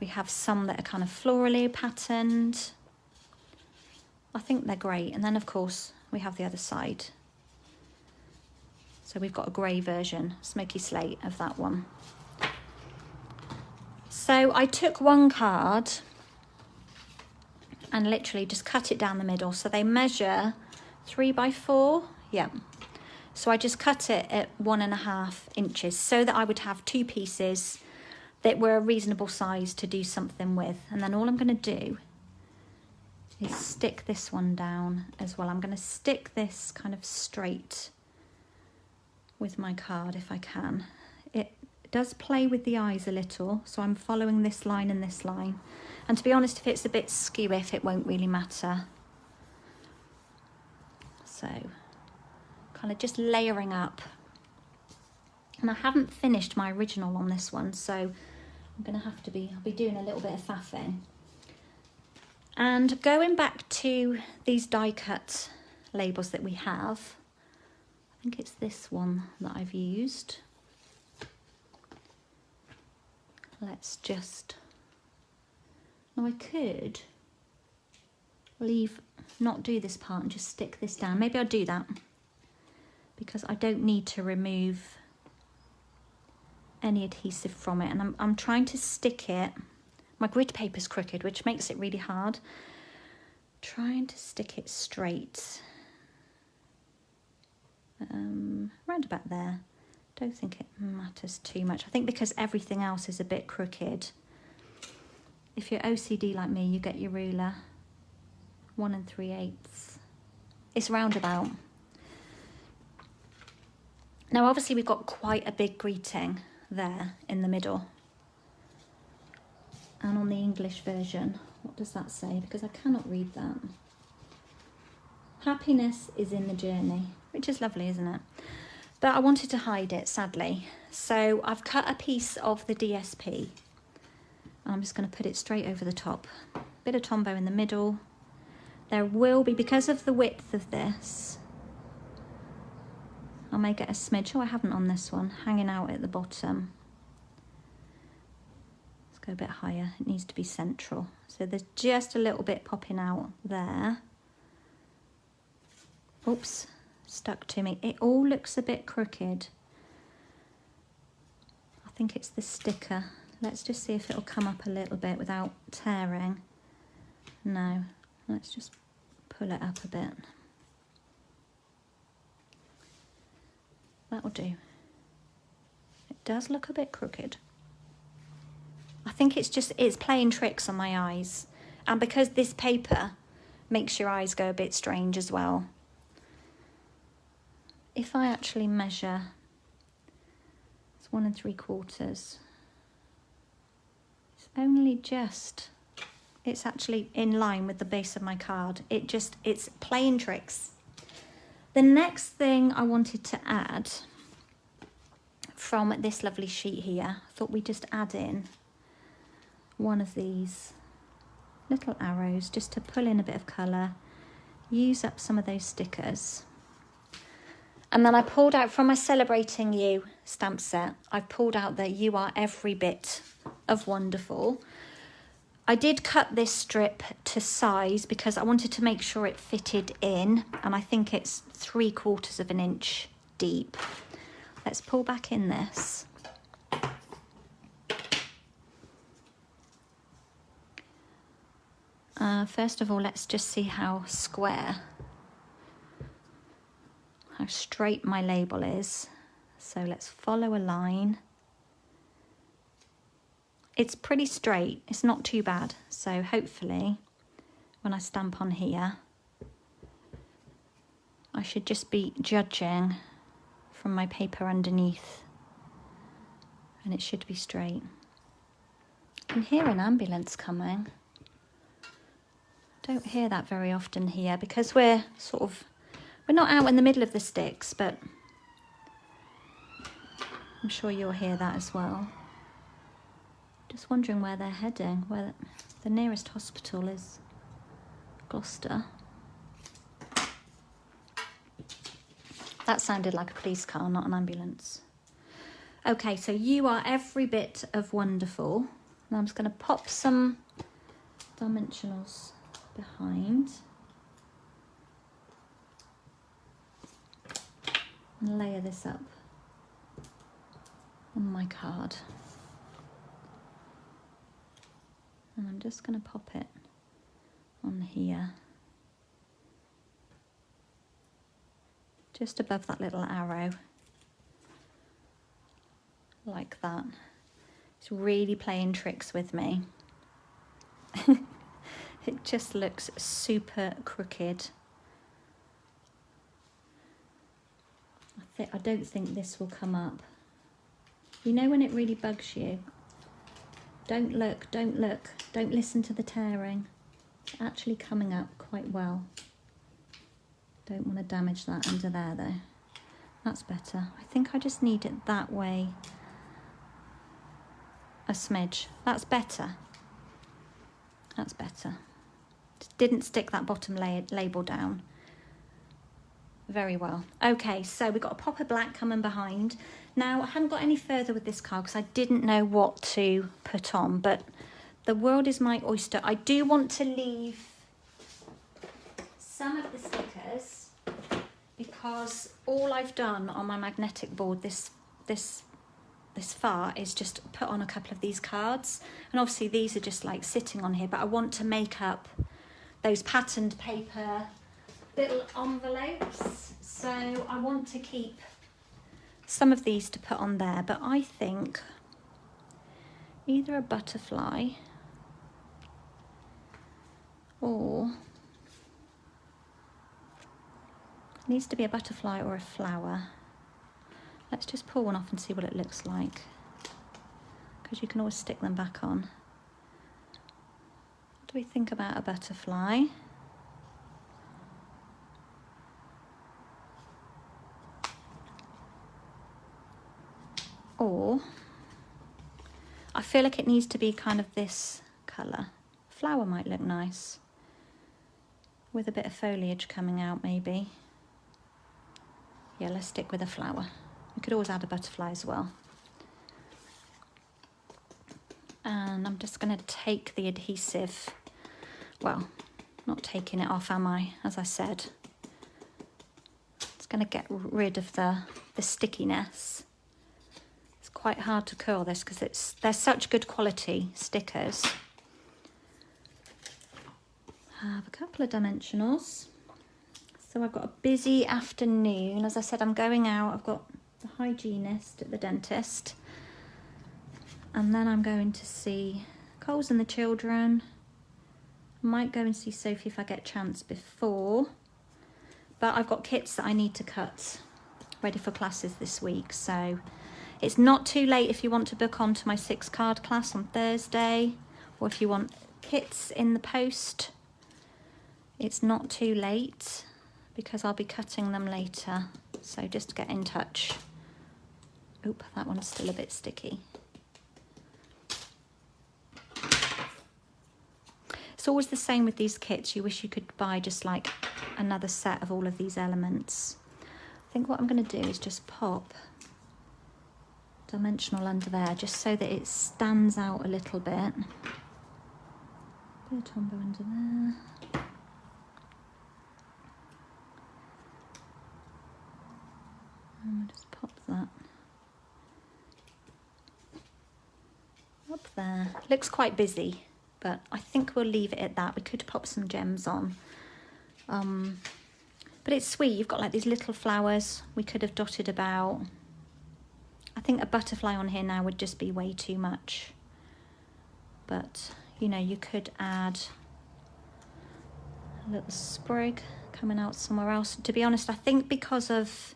we have some that are kind of florally patterned. I think they're great. And then of course we have the other side. So we've got a grey version, smoky slate of that one. So I took one card and literally just cut it down the middle. So they measure 3 by 4, yeah. So I just cut it at 1.5 inches so that I would have 2 pieces that were a reasonable size to do something with. And then all I'm going to do is stick this one down as well. I'm going to stick this kind of straight with my card if I can. It does play with the eyes a little, so I'm following this line and this line. And to be honest, if it's a bit skew, it won't really matter. So kind of just layering up. And I haven't finished my original on this one, so I'm going to have to I'll be doing a little bit of faffing. And going back to these die cut labels that we have, I think it's this one that I've used. Let's just, now I could not do this part and just stick this down. Maybe I'll do that because I don't need to remove any adhesive from it. And I'm trying to stick it. My grid paper's crooked, which makes it really hard. Trying to stick it straight. Round about there. Don't think it matters too much. I think because everything else is a bit crooked. If you're OCD like me, you get your ruler 1 3/8. It's roundabout. Now obviously we've got quite a big greeting there in the middle. And on the English version, what does that say? Because I cannot read that. Happiness is in the journey, which is lovely, isn't it? But I wanted to hide it, sadly. So I've cut a piece of the DSP. I'm just going to put it straight over the top. Bit of Tombow in the middle. There will be, because of the width of this, I may get a smidge, oh I haven't on this one, hanging out at the bottom. Let's go a bit higher, it needs to be central. So there's just a little bit popping out there. Oops, stuck to me. It all looks a bit crooked. I think it's the sticker. Let's just see if it'll come up a little bit without tearing. No, let's just pull it up a bit. That'll do. It does look a bit crooked. I think it's playing tricks on my eyes. And because this paper makes your eyes go a bit strange as well. If I actually measure, it's 1 3/4. It's only just, it's actually in line with the base of my card. It's playing tricks. The next thing I wanted to add from this lovely sheet here, I thought we'd just add in one of these little arrows just to pull in a bit of colour, use up some of those stickers. And then I pulled out from my Celebrating You stamp set, I've pulled out the You Are Every Bit of Wonderful. I did cut this strip to size because I wanted to make sure it fitted in, and I think it's 3/4 of an inch deep. Let's pull back in this. First of all, let's just see how straight my label is. So let's follow a line. it's pretty straight. It's not too bad. So hopefully when I stamp on here, I should just be judging from my paper underneath, and it should be straight. I can hear an ambulance coming. Don't hear that very often here because we're not out in the middle of the sticks, but I'm sure you'll hear that as well. Just wondering where they're heading, where the nearest hospital is. Gloucester. That sounded like a police car, not an ambulance. Okay, so you are every bit of wonderful. Now I'm just going to pop some dimensionals behind and layer this up on my card. And I'm just going to pop it on here, just above that little arrow, like that. It's really playing tricks with me. It just looks super crooked. I don't think this will come up. You know when it really bugs you? Don't look, don't look, don't listen to the tearing. It's actually coming up quite well. Don't want to damage that under there though. That's better. I think I just need it that way a smidge. That's better. That's better. Just didn't stick that bottom label down very well. Okay, so we've got a pop of black coming behind. Now, I haven't got any further with this card because I didn't know what to put on, but the world is my oyster. I do want to leave some of the stickers because all I've done on my magnetic board this far is just put on a couple of these cards, and obviously these are just like sitting on here, but I want to make up those patterned paper little envelopes, so I want to keep some of these to put on there, but I think either a butterfly or it needs to be a butterfly or a flower. Let's just pull one off and see what it looks like, because you can always stick them back on. What do we think about a butterfly? Or I feel like it needs to be kind of this colour. Flower might look nice with a bit of foliage coming out maybe. Yeah, let's stick with a flower. We could always add a butterfly as well. And I'm just going to take the adhesive, well, not taking it off, am I? As I said, it's going to get rid of the stickiness. It's quite hard to curl this because they're such good quality stickers. I have a couple of dimensionals. So I've got a busy afternoon. As I said, I'm going out. I've got the hygienist at the dentist. And then I'm going to see Coles and the children. I might go and see Sophie if I get a chance before. But I've got kits that I need to cut ready for classes this week. So it's not too late if you want to book onto my 6-card class on Thursday. Or if you want kits in the post. It's not too late because I'll be cutting them later. So just get in touch. Oop, that one's still a bit sticky. It's always the same with these kits. You wish you could buy just like another set of all of these elements. I think what I'm going to do is just pop dimensional under there just so that it stands out a little bit. Bit of Tombow under there. And we'll just pop that up there. Looks quite busy, but I think we'll leave it at that. We could pop some gems on. But it's sweet. You've got like these little flowers we could have dotted about. I think a butterfly on here now would just be way too much. but you know, you could add a little sprig coming out somewhere else. To be honest, I think because of,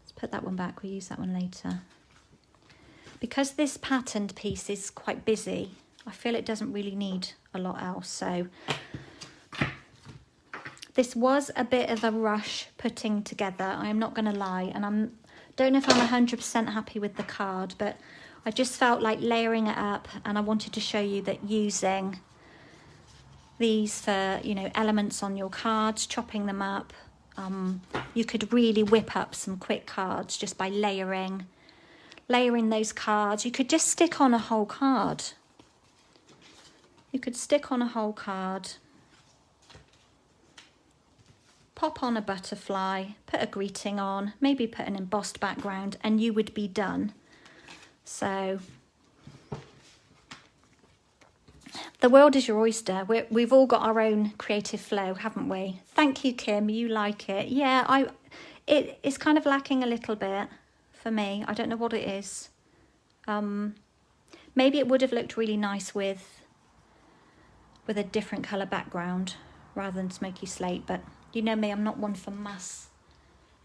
let's put that one back, we'll use that one later. Because this patterned piece is quite busy, I feel it doesn't really need a lot else. So this was a bit of a rush putting together, I am not going to lie, and don't know if I'm 100% happy with the card, but I just felt like layering it up, and I wanted to show you that using these for, you know, elements on your cards, chopping them up, you could really whip up some quick cards just by layering those cards. You could just stick on a whole card. You could stick on a whole card, pop on a butterfly, put a greeting on, maybe put an embossed background, and you would be done. So the world is your oyster. We've all got our own creative flow, haven't we? Thank you, Kim. You like it. Yeah, it's kind of lacking a little bit for me. I don't know what it is. Maybe it would have looked really nice with a different colour background rather than smoky slate, but you know me, I'm not one for mass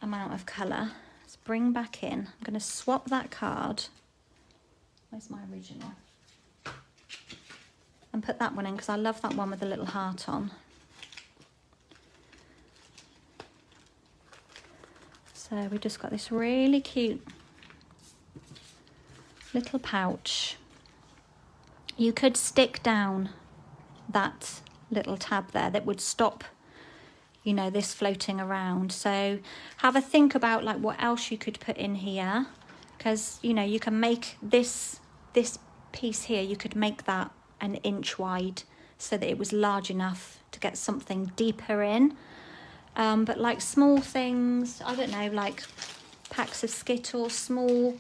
amount of colour. Let's bring back in. I'm going to swap that card. Where's my original? And put that one in because I love that one with the little heart on. So we just got this really cute little pouch. You could stick down that little tab there that would stop, you know, this floating around. So have a think about like what else you could put in here, because you know, you can make this piece here, you could make that an inch wide so that it was large enough to get something deeper in. But like small things, I don't know, like packs of Skittles, small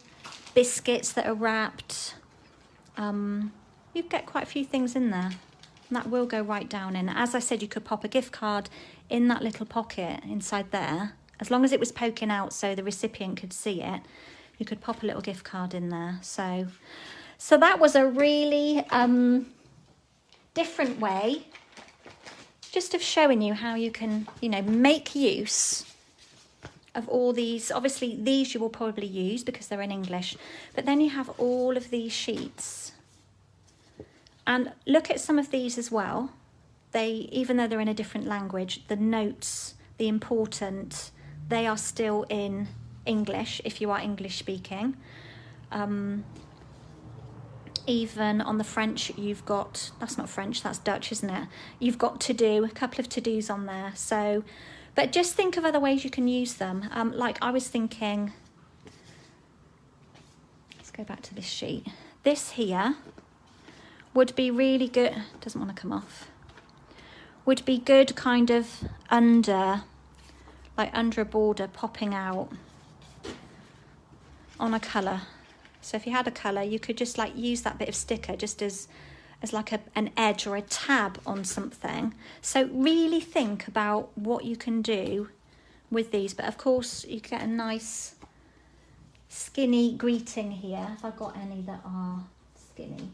biscuits that are wrapped, you get quite a few things in there, and that will go right down in. As I said, you could pop a gift card in that little pocket inside there, as long as it was poking out so the recipient could see it. You could pop a little gift card in there. So that was a really different way just of showing you how you can, you know, make use of all these. Obviously these you will probably use because they're in English, but then you have all of these sheets. And look at some of these as well. They, even though they're in a different language, the notes, the important, they are still in English if you are English speaking. Even on the French, you've got, that's not French, that's Dutch, isn't it? You've got to do, a couple of to-dos on there. So, but just think of other ways you can use them. Like I was thinking, let's go back to this sheet. This here would be really good, doesn't want to come off, would be good kind of under, like under a border popping out on a colour. So if you had a colour, you could just like use that bit of sticker just as like an edge or a tab on something. So really think about what you can do with these. But of course you get a nice skinny greeting here, if I've got any that are skinny.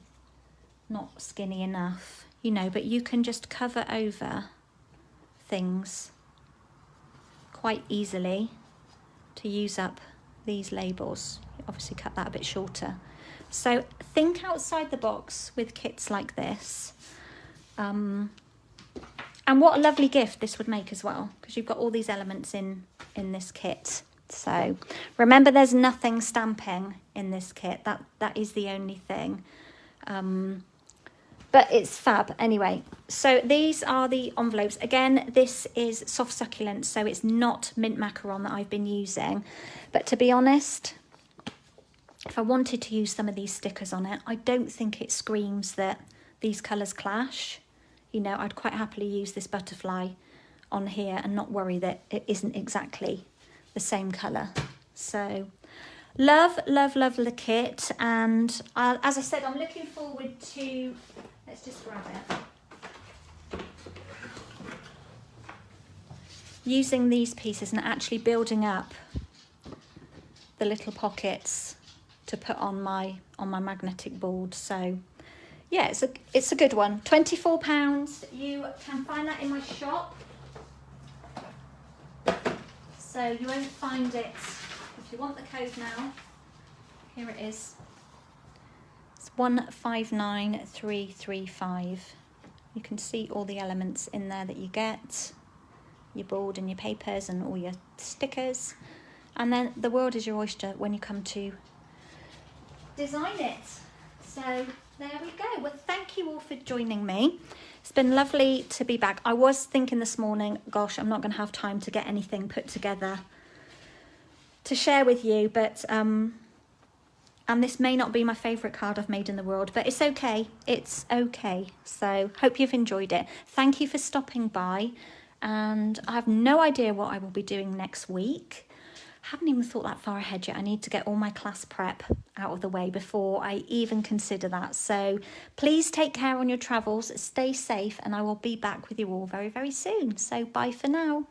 Not skinny enough, you know, but you can just cover over things quite easily to use up these labels. Obviously cut that a bit shorter. So think outside the box with kits like this. And what a lovely gift this would make as well, because you've got all these elements in this kit. So remember, there's nothing stamping in this kit. That is the only thing. But it's fab anyway. So these are the envelopes. Again, this is soft succulent, so it's not mint macaron that I've been using. But to be honest, if I wanted to use some of these stickers on it, I don't think it screams that these colours clash. You know, I'd quite happily use this butterfly on here and not worry that it isn't exactly the same colour. So love, love, love the kit. And as I said, I'm looking forward to, let's just grab it, using these pieces and actually building up the little pockets to put on my magnetic board. So Yeah, it's a good one. £24. You can find that in my shop. So you won't find it. If you want the code now, here it is. It's 159335. You can see all the elements in there that you get. Your board and your papers and all your stickers. And then the world is your oyster when you come to design it. So there we go. Well, thank you all for joining me. It's been lovely to be back. I was thinking this morning, gosh, I'm not going to have time to get anything put together to share with you, but and this may not be my favourite card I've made in the world, but it's okay. It's okay. So hope you've enjoyed it. Thank you for stopping by, and I have no idea what I will be doing next week. Haven't even thought that far ahead yet. I need to get all my class prep out of the way before I even consider that. So please take care on your travels, stay safe, and I will be back with you all very, very soon. So bye for now.